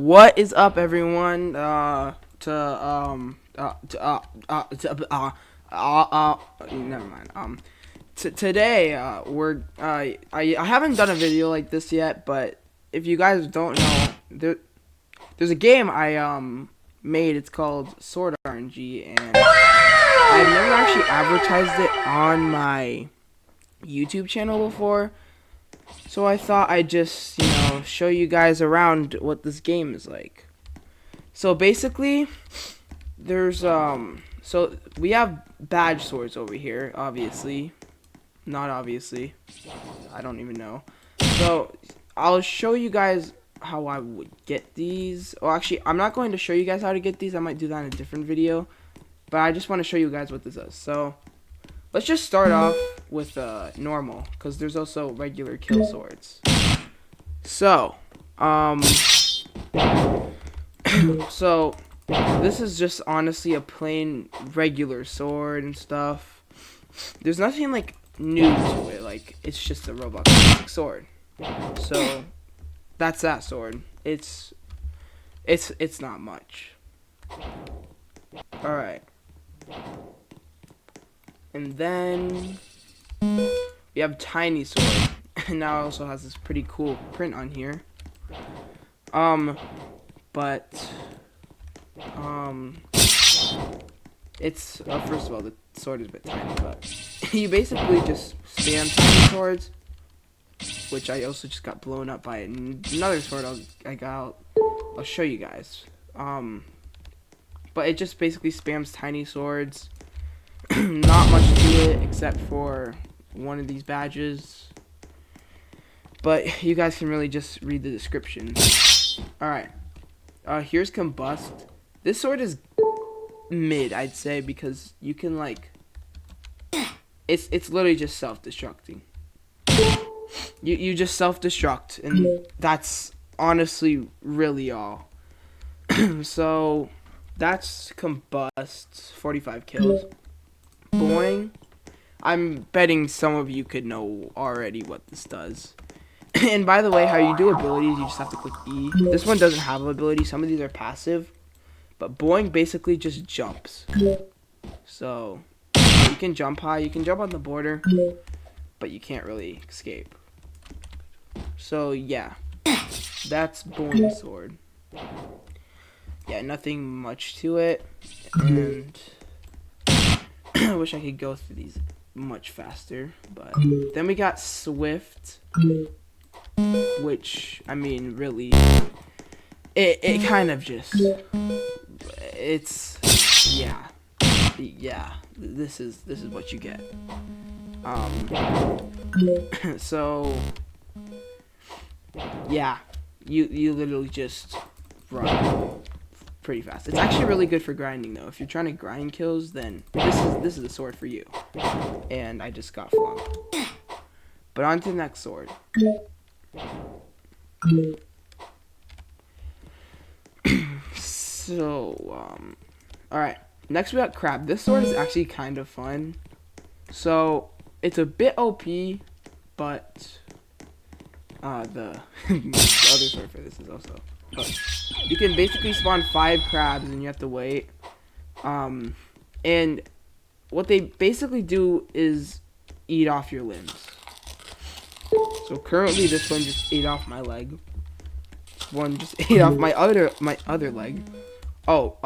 What is up, everyone? Never mind. Today, I haven't done a video like this yet, but if you guys don't know, there's a game I made. It's called Sword RNG, and I've never actually advertised it on my YouTube channel before. So I thought I'd just, show you guys around what this game is like. So basically, there's, so we have badge swords over here, obviously. Not obviously. I don't even know. So, I'll show you guys how I would get these. Oh, actually, I'm not going to show you guys how to get these. I might do that in a different video. But I just want to show you guys what this is. So, let's just start off with normal, because there's also regular kill swords. So, so this is just honestly a plain regular sword and stuff. There's nothing like new to it. Like, it's just a Roblox sword. So that's that sword. It's not much. All right. And then we have tiny sword. And now it also has this pretty cool print on here. It's first of all, the sword is a bit tiny, but you basically just spam tiny swords, which I also just got blown up by another sword I'll show you guys. But it just basically spams tiny swords. Not much to it except for one of these badges, but you guys can really just read the description. Alright, here's Combust. This sword is mid, I'd say, because you can, like, it's literally just self-destructing. You just self-destruct, and that's honestly really all. So that's Combust, 45 kills. Boing. I'm betting some of you could know already what this does. And by the way, how you do abilities, you just have to click E. This one doesn't have an ability. Some of these are passive. But Boing basically just jumps. So, you can jump high. You can jump on the border. But you can't really escape. So, yeah. That's Boing's sword. Yeah, nothing much to it. And I wish I could go through these much faster. But then we got Swift. Which, I mean, really, it kind of just, yeah, this is what you get. So, yeah, you literally just run pretty fast. It's actually really good for grinding, though. If you're trying to grind kills, then this is a sword for you. And I just got flung. But on to the next sword. So, alright. Next we got Crab. This sword is actually kind of fun. So, it's a bit OP, but the other sword for this is also. But you can basically spawn 5 crabs and you have to wait. And what they basically do is eat off your limbs. So currently this one just ate off my leg. One just ate off my other leg. Oh,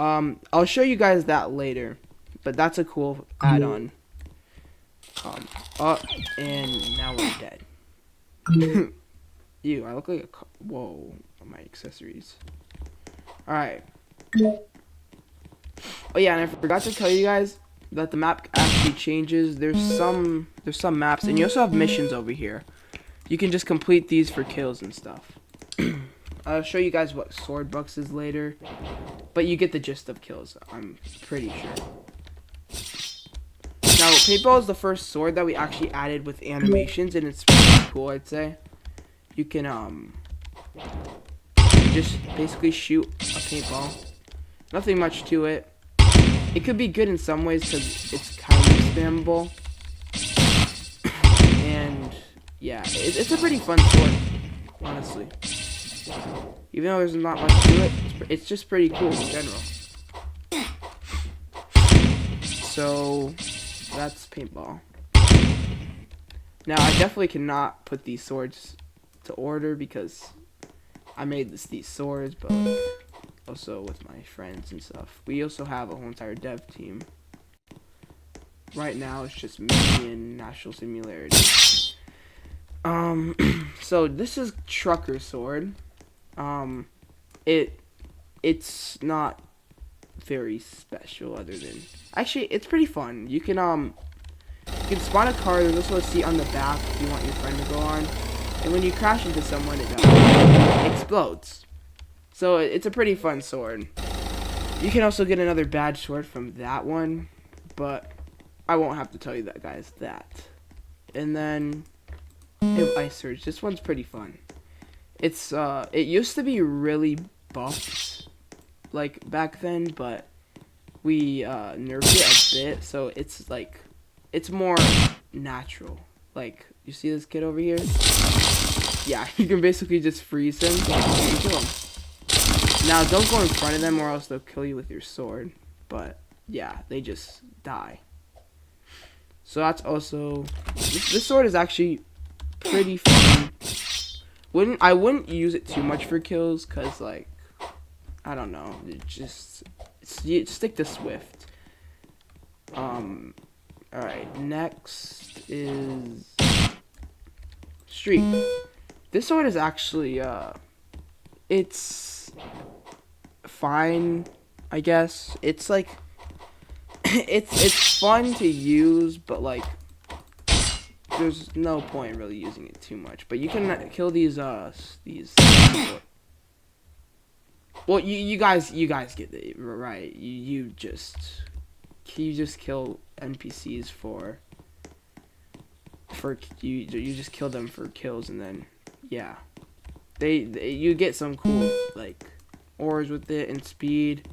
I'll show you guys that later. But that's a cool add-on. And now we're dead. Ew, I look like a whoa, my accessories. Alright. Oh yeah, and I forgot to tell you guys that the map actually changes. There's some maps, and you also have missions over here. You can just complete these for kills and stuff. I'll show you guys what sword bucks is later, but you get the gist of kills, I'm pretty sure. Now, paintball is the first sword that we actually added with animations, and it's pretty cool, I'd say. You can just basically shoot a paintball. Nothing much to it. It could be good in some ways because it's kind of spammable. And yeah, it's a pretty fun sword, honestly. Even though there's not much to it, it's just pretty cool in general. So that's paintball. Now I definitely cannot put these swords to order because I made these swords, but also with my friends and stuff. We also have a whole entire dev team. Right now it's just me and National Similarity. So this is Trucker Sword. It's not very special other than, actually it's pretty fun. You can spawn a car. There's also a seat on the back if you want your friend to go on, and when you crash into someone, it explodes. So it's a pretty fun sword. You can also get another badge sword from that one, but I won't have to tell you that, guys. And then Ice Surge. This one's pretty fun. It's it used to be really buffed like back then, but we nerfed it a bit, so it's like it's more natural. Like, you see this kid over here? Yeah, you can basically just freeze him and kill him. Now, don't go in front of them or else they'll kill you with your sword. But yeah, they just die. So that's also, this sword is actually pretty fun. I wouldn't use it too much for kills, cause like, I don't know, you stick to Swift. Alright, next is Streak. This sword is actually it's fine, I guess. It's like it's fun to use, but like there's no point really using it too much. But you can kill these well, you guys get it right. You just kill NPCs for you just kill them for kills, and then yeah, you get some cool like ores with it and speed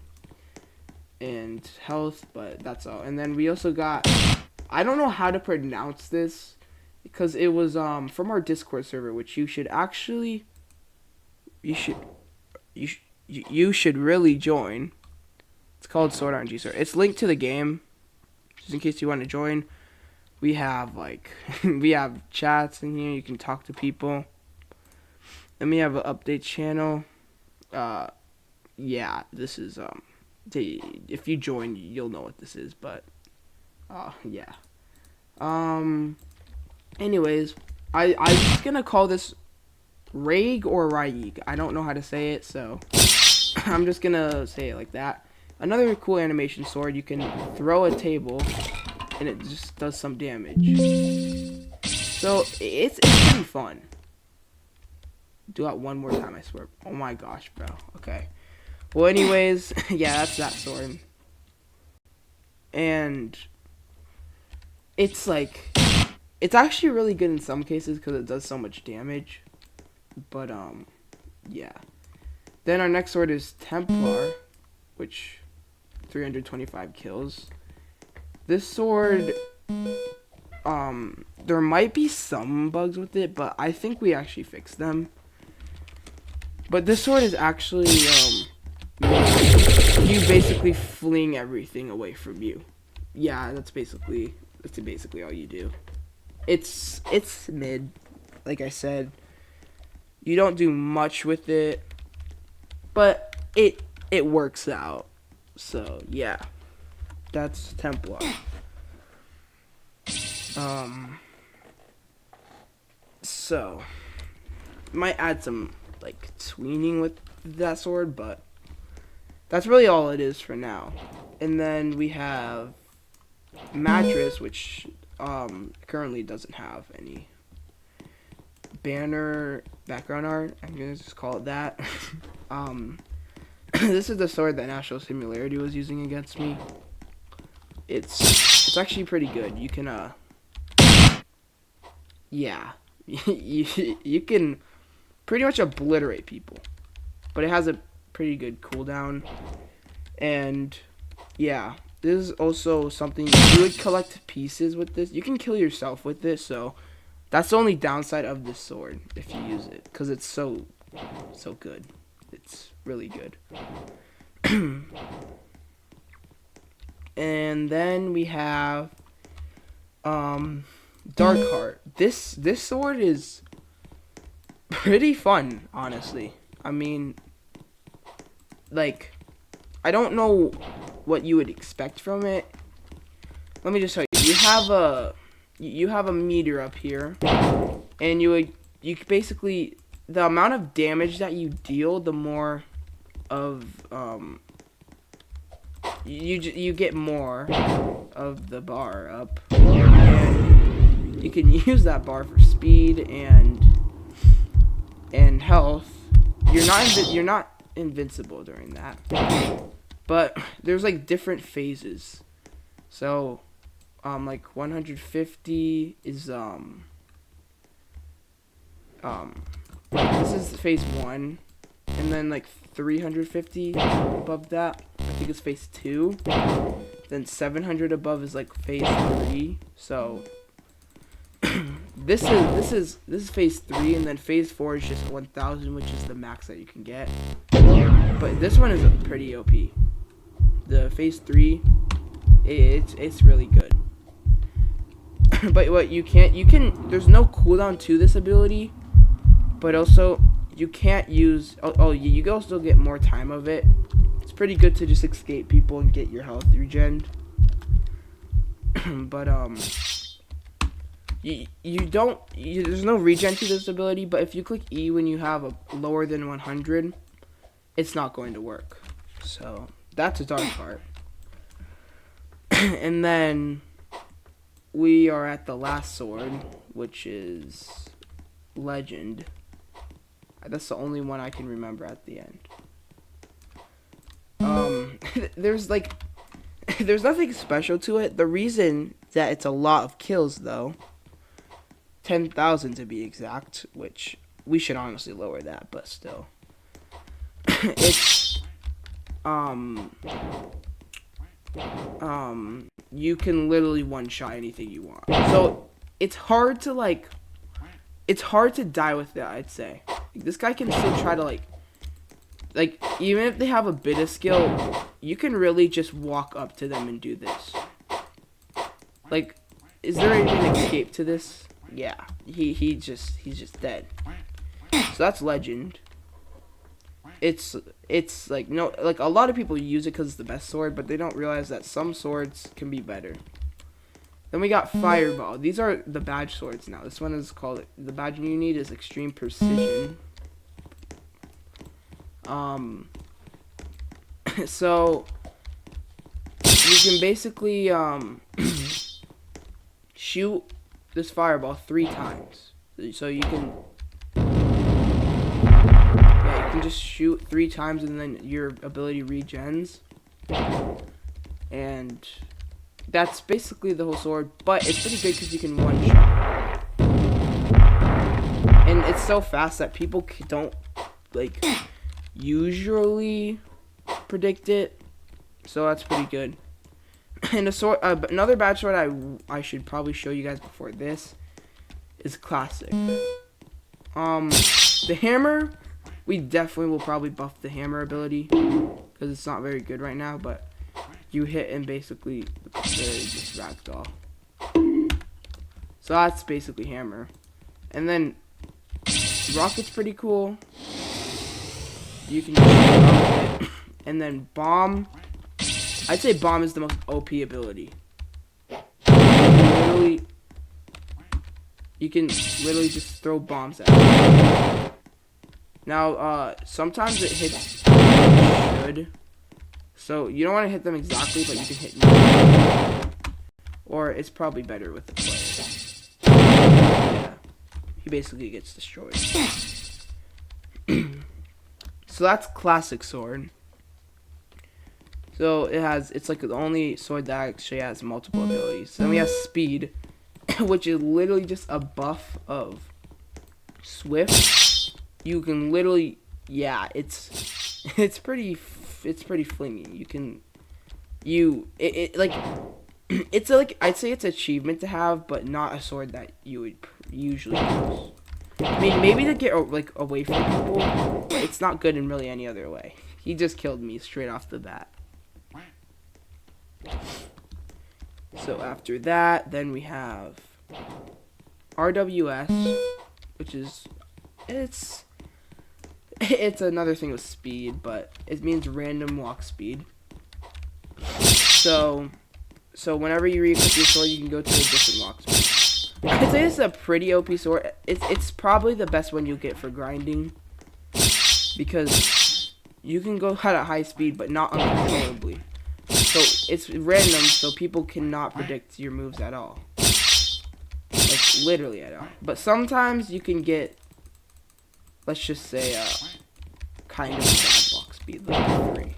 and health, but that's all. And then we also got, I don't know how to pronounce this because it was from our Discord server, which you should really join. It's called Sword RNG Sword. It's linked to the game, just in case you want to join. We have like we have chats in here. You can talk to people. Then we have an update channel. Yeah, this is if you join, you'll know what this is. But yeah. Anyways, I'm just gonna call this Raig or Raig. I don't know how to say it, so I'm just gonna say it like that. Another cool animation sword, you can throw a table and it just does some damage. So it's pretty fun. Do that one more time, I swear. Oh my gosh, bro. Okay. Well, anyways, yeah, that's that sword. And it's like, it's actually really good in some cases because it does so much damage. But yeah. Then our next sword is Templar, which 325 kills. This sword, there might be some bugs with it, but I think we actually fixed them. But this sword is actually, you basically fling everything away from you. Yeah, that's basically all you do. It's mid, like I said. You don't do much with it, but it works out. So yeah, that's Templar. So might add some like tweening with that sword, but that's really all it is for now. And then we have Mattress, which currently doesn't have any banner background art. I'm gonna just call it that. This is the sword that National Similarity was using against me. It's actually pretty good. You can yeah, you can pretty much obliterate people, but it has a pretty good cooldown. And yeah, this is also something you would collect pieces with this. You can kill yourself with this, so that's the only downside of this sword if you use it, because it's so good. really good. And then we have Dark Heart. This sword is pretty fun, honestly. I mean, like, I don't know what you would expect from it. Let me just tell you. You have a meter up here, and you basically, the amount of damage that you deal, the more of you get more of the bar up, and you can use that bar for speed and health. You're not invincible during that, but there's like different phases. So like 150 is like this is phase 1, and then like 350 above that I think it's phase 2, then 700 above is like phase 3. So this is phase 3, and then phase 4 is just 1000, which is the max that you can get. But this one is pretty OP. The phase 3, it's really good. But what you can there's no cooldown to this ability, but also you can't use you can also get more time of it. It's pretty good to just escape people and get your health regen. But there's no regen to this ability, but if you click E when you have a lower than 100, it's not going to work. So that's a Dark Heart. And then we are at the last sword, which is Legend. That's the only one I can remember at the end. There's nothing special to it. The reason that it's a lot of kills, though, 10,000 to be exact, which we should honestly lower that, but still. It's you can literally one-shot anything you want. So it's hard to die with that, I'd say. This guy can still try to like even if they have a bit of skill, you can really just walk up to them and do this. Like, is there any escape to this? Yeah, he's just dead. So that's Legend. It's like a lot of people use it because it's the best sword, but they don't realize that some swords can be better. Then we got Fireball. These are the badge swords now. This one is called, the badge you need is Extreme Precision. So you can basically shoot this fireball 3 times. So you can just shoot 3 times, and then your ability regens. And that's basically the whole sword, but it's pretty good because you can one shot. And it's so fast that people don't usually predict it, so that's pretty good. And a sword, another badge sword I should probably show you guys before this is Classic. The hammer, we definitely will probably buff the hammer ability because it's not very good right now, but you hit and basically just ragdoll. So that's basically hammer. And then rocket's pretty cool. You can just rocket. And then bomb, I'd say bomb is the most OP ability. You can literally just throw bombs at it. Now, sometimes it hits good. So you don't want to hit them exactly, but you can hit more. Or it's probably better with the player. Yeah. He basically gets destroyed. So that's Classic Sword. So it's like the only sword that actually has multiple abilities. Then we have Speed, which is literally just a buff of Swift. You can literally, yeah, it's pretty flingy. You can, it's like, I'd say it's an achievement to have, but not a sword that you would usually use. I mean, maybe to get like away from people, but it's not good in really any other way. He just killed me straight off the bat. So after that, then we have RWS, which is it's another thing with speed, but it means random walk speed. So whenever you re-equip your sword, you can go to a different walk speed. I'd say this is a pretty OP sword. It's probably the best one you'll get for grinding, because you can go at a high speed, but not uncontrollably. So it's random, so people cannot predict your moves at all. Like, literally at all. But sometimes you can get, let's just say, kind of a bad walk speed, like 3.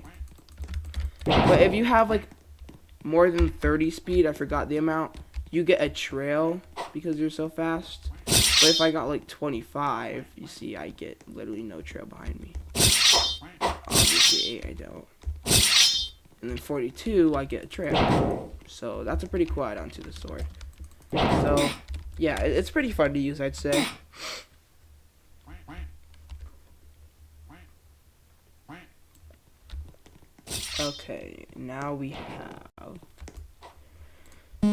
But if you have, like, more than 30 speed, I forgot the amount, you get a trail because you're so fast. But if I got, like, 25, you see, I get literally no trail behind me. Obviously, 8, I don't. And then 42, I get a trail. So that's a pretty cool add-on to the sword. So, yeah, it's pretty fun to use, I'd say. Okay, now we have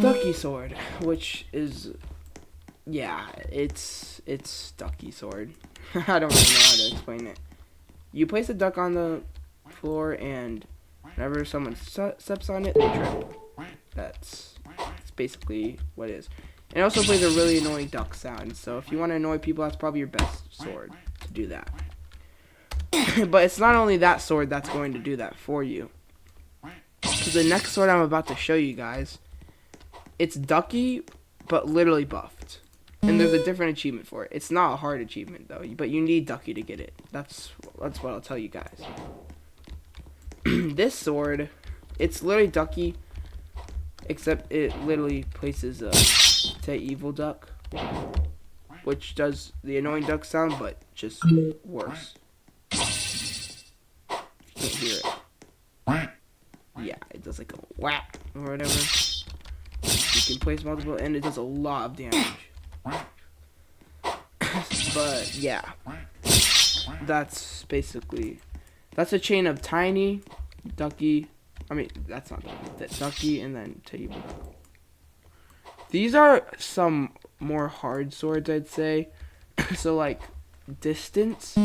Ducky Sword, which is, yeah, it's Ducky Sword. I don't really know how to explain it. You place a duck on the floor, and whenever someone steps on it, they trip. That's basically what it is. And it also plays a really annoying duck sound, so if you want to annoy people, that's probably your best sword to do that. But it's not only that sword that's going to do that for you. Because the next sword I'm about to show you guys, it's Ducky, but literally buffed. And there's a different achievement for it. It's not a hard achievement, though, but you need Ducky to get it. That's what I'll tell you guys. This sword, it's literally Ducky, except it literally places a evil duck, which does the annoying duck sound, but just worse. You can't hear it. Yeah, it does like a whack or whatever. You can place multiple, and it does a lot of damage. But yeah, that's basically, that's a chain of Tiny, Ducky. I mean, that's not Ducky. That's Ducky, and then Table Duck. These are some more hard swords, I'd say. So like distance.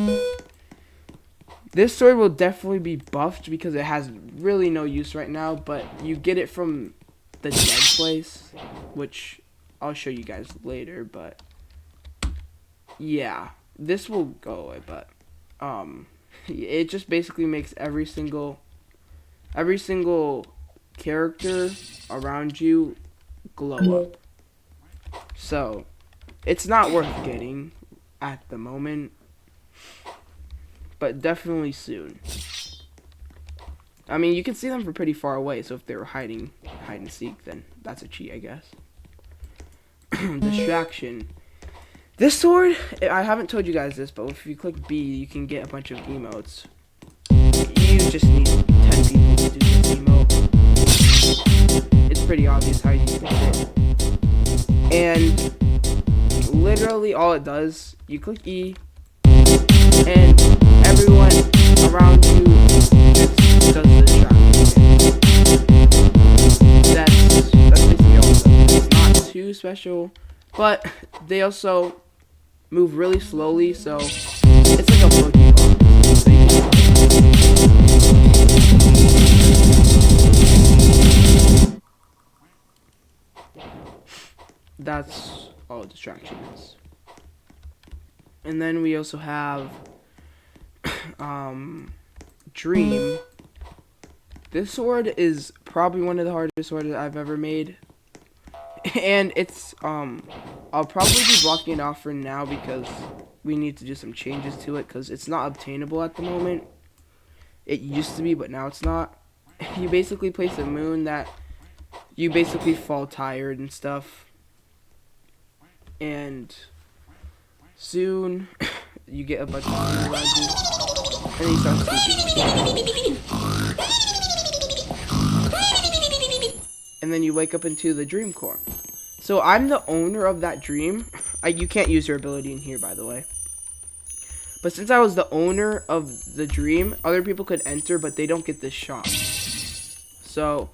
This sword will definitely be buffed because it has really no use right now, but you get it from the dead place, which I'll show you guys later, but yeah, this will go away, but it just basically makes every single character around you glow up. So it's not worth getting at the moment, but definitely soon. I mean, you can see them from pretty far away, so if they were hide and seek, then that's a cheat, I guess. Distraction. This sword, I haven't told you guys this, but if you click B, you can get a bunch of emotes. You just need 10 people to do this emote. It's pretty obvious how you use it. And literally all it does, you click E, and everyone around you just does the distraction. That's basically all of them. It's not too special, but they also move really slowly, so it's like a Pokemon. That's all distraction is. And then we also have Dream. This sword is probably one of the hardest swords I've ever made. And it's I'll probably be blocking it off for now because we need to do some changes to it because it's not obtainable at the moment. It used to be, but now it's not. You basically place a moon that you basically fall tired and stuff. And soon you get a bunch of moon around you, and then you start sleeping. And then you wake up into the dream core. So I'm the owner of that dream. You can't use your ability in here, by the way. But since I was the owner of the dream, other people could enter, but they don't get this shop. So,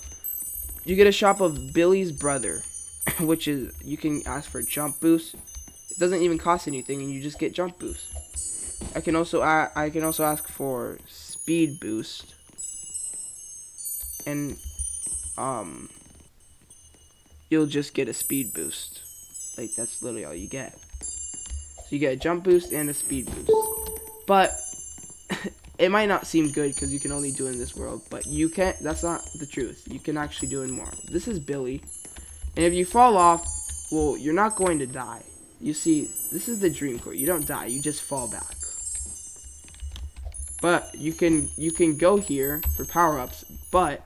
you get a shop of Billy's brother, which is, you can ask for jump boost. It doesn't even cost anything, and you just get jump boost. I can also ask for speed boost. And, you'll just get a speed boost. Like, that's literally all you get. So you get a jump boost and a speed boost. But it might not seem good because you can only do it in this world, but you can't. That's not the truth. You can actually do it more. This is Billy, and if you fall off, well, you're not going to die. You see, this is the dream core. You don't die. You just fall back. But you can go here for power-ups, but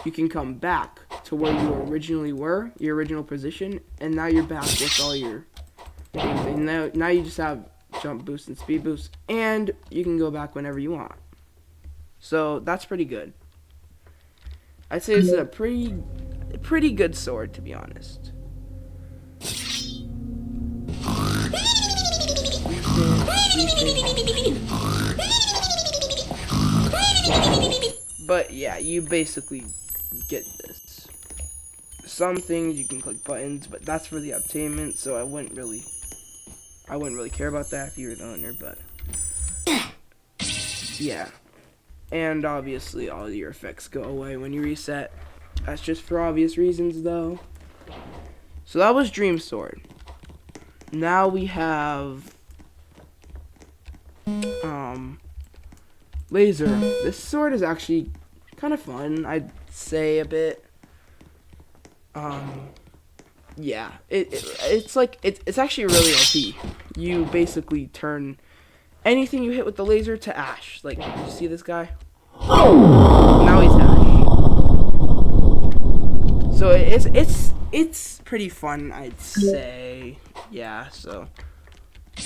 you can come back to where you originally were, your original position, and now you're back with all your things. And now you just have jump boost and speed boost, and you can go back whenever you want. So that's pretty good. I'd say this is a pretty good sword, to be honest. But yeah, you basically get this. Some things you can click buttons, but that's for the obtainment, so I wouldn't really care about that if you were the owner, but yeah. And obviously all your effects go away when you reset. That's just for obvious reasons, though. So that was Dream Sword. Now we have Laser. This sword is actually kind of fun, I'd say, a bit. Yeah, it's actually really OP. You basically turn anything you hit with the laser to ash. Like, you see this guy? Now he's ash. So it's pretty fun, I'd say. Yeah, so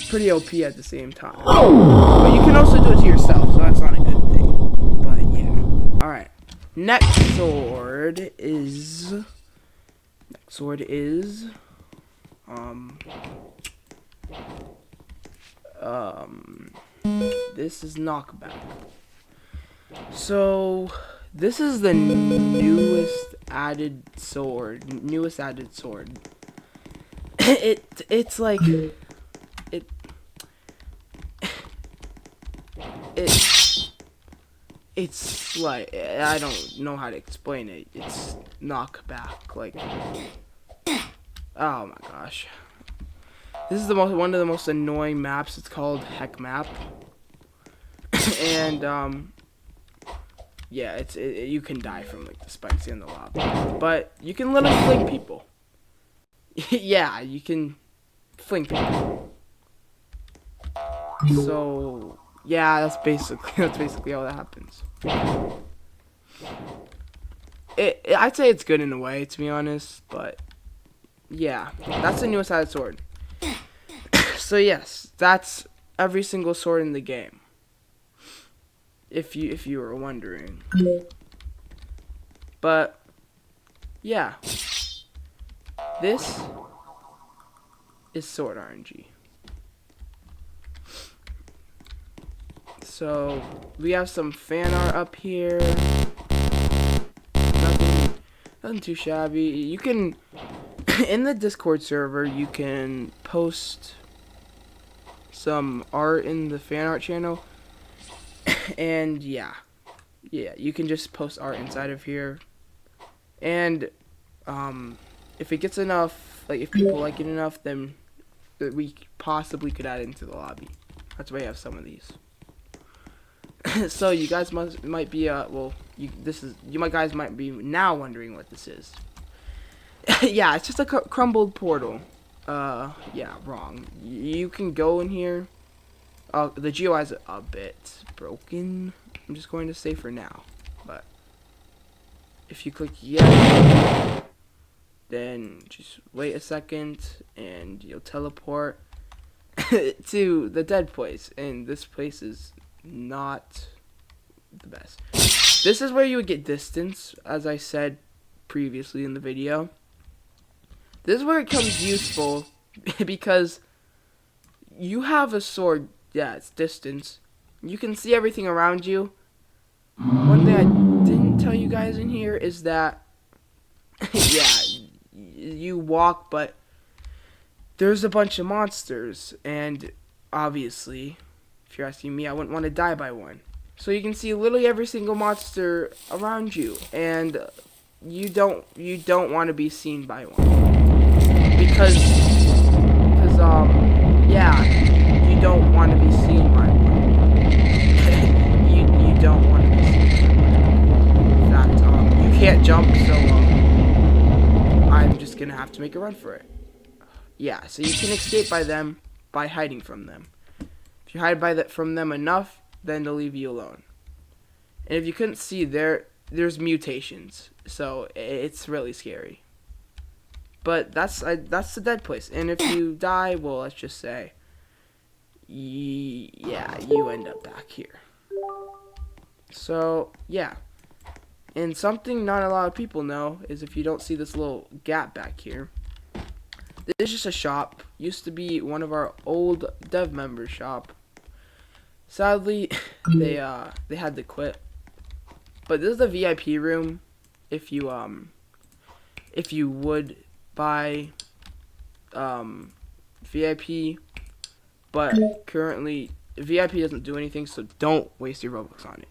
pretty OP at the same time. But you can also do it to yourself, so that's not a good thing. But yeah. All right. Next sword is this is knockback. So this is the newest added sword. It's like it's like, I don't know how to explain it. It's knockback, like, oh my gosh. This is one of the most annoying maps. It's called Heck Map. And yeah, you can die from like the spikes in the lobby, but you can literally fling people. Yeah, you can fling people. So yeah, that's basically how that happens. I'd say it's good in a way, to be honest, but yeah, that's the newest added sword. So yes, that's every single sword in the game. If you were wondering. But yeah, this is sword RNG. So we have some fan art up here. Nothing too shabby. You can in the Discord server you can post some art in the fan art channel. And yeah, you can just post art inside of here. And if it gets enough, like if people like it enough, then we possibly could add it into the lobby. That's why I have some of these. So you guys might be you guys might be now wondering what this is. Yeah, it's just a crumbled portal. Yeah, wrong. You can go in here. The GUI is a bit broken, I'm just going to say for now. But if you click yes, then just wait a second and you'll teleport to the dead place. And this place is not the best. This is where you would get distance, as I said previously in the video. This is where it becomes useful because you have a sword. Yeah, it's distance. You can see everything around you. One thing I didn't tell you guys in here is that, yeah, you walk, but there's a bunch of monsters, and obviously, if you're asking me, I wouldn't want to die by one. So you can see literally every single monster around you, and you don't want to be seen by one because yeah, you don't want to be seen by one. you don't want to be seen by one. In fact, you can't jump, so I'm just gonna have to make a run for it. Yeah, so you can escape by them by hiding from them. If you hide from them enough, then they'll leave you alone. And if you couldn't see, there's mutations, so it's really scary. But that's the dead place. And if you die, well, let's just say, yeah, you end up back here. So yeah, and something not a lot of people know is if you don't see this little gap back here. This is just a shop. Used to be one of our old dev members' shop. Sadly, they had to quit. But this is the VIP room. If you would buy VIP, but currently VIP doesn't do anything, so don't waste your Robux on it.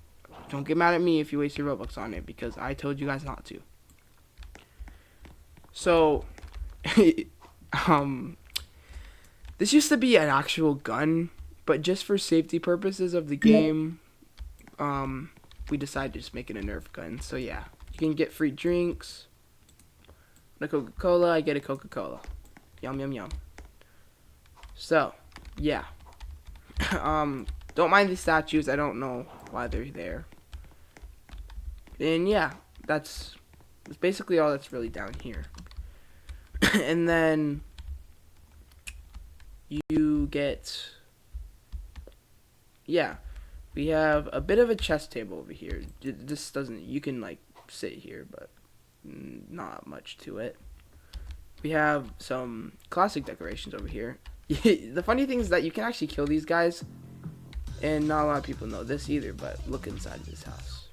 Don't get mad at me if you waste your Robux on it because I told you guys not to. So, this used to be an actual gun, but just for safety purposes of the game, we decided to just make it a Nerf gun. So yeah, you can get free drinks. A Coca-Cola, I get a Coca-Cola. Yum, yum, yum. So, yeah. Don't mind the statues. I don't know why they're there. And yeah, that's basically all that's really down here. And then you get, yeah, we have a bit of a chess table over here. This doesn't, you can like sit here, but not much to it. We have some classic decorations over here. The funny thing is that you can actually kill these guys, and not a lot of people know this either, but look inside this house.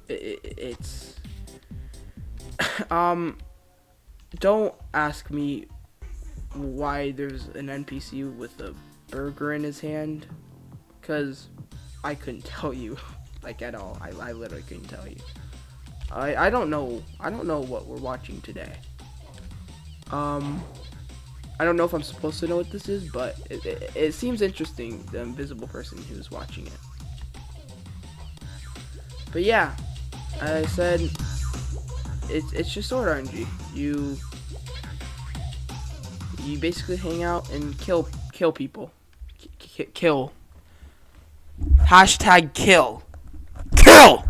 It's don't ask me why there's an NPC with a burger in his hand, because I couldn't tell you, like, at all. I literally couldn't tell you. I don't know what we're watching today. I don't know if I'm supposed to know what this is, but it seems interesting, the invisible person who's watching it. But yeah, as I said, it's just sword RNG. You basically hang out and kill people. Kill. Hashtag kill. Kill!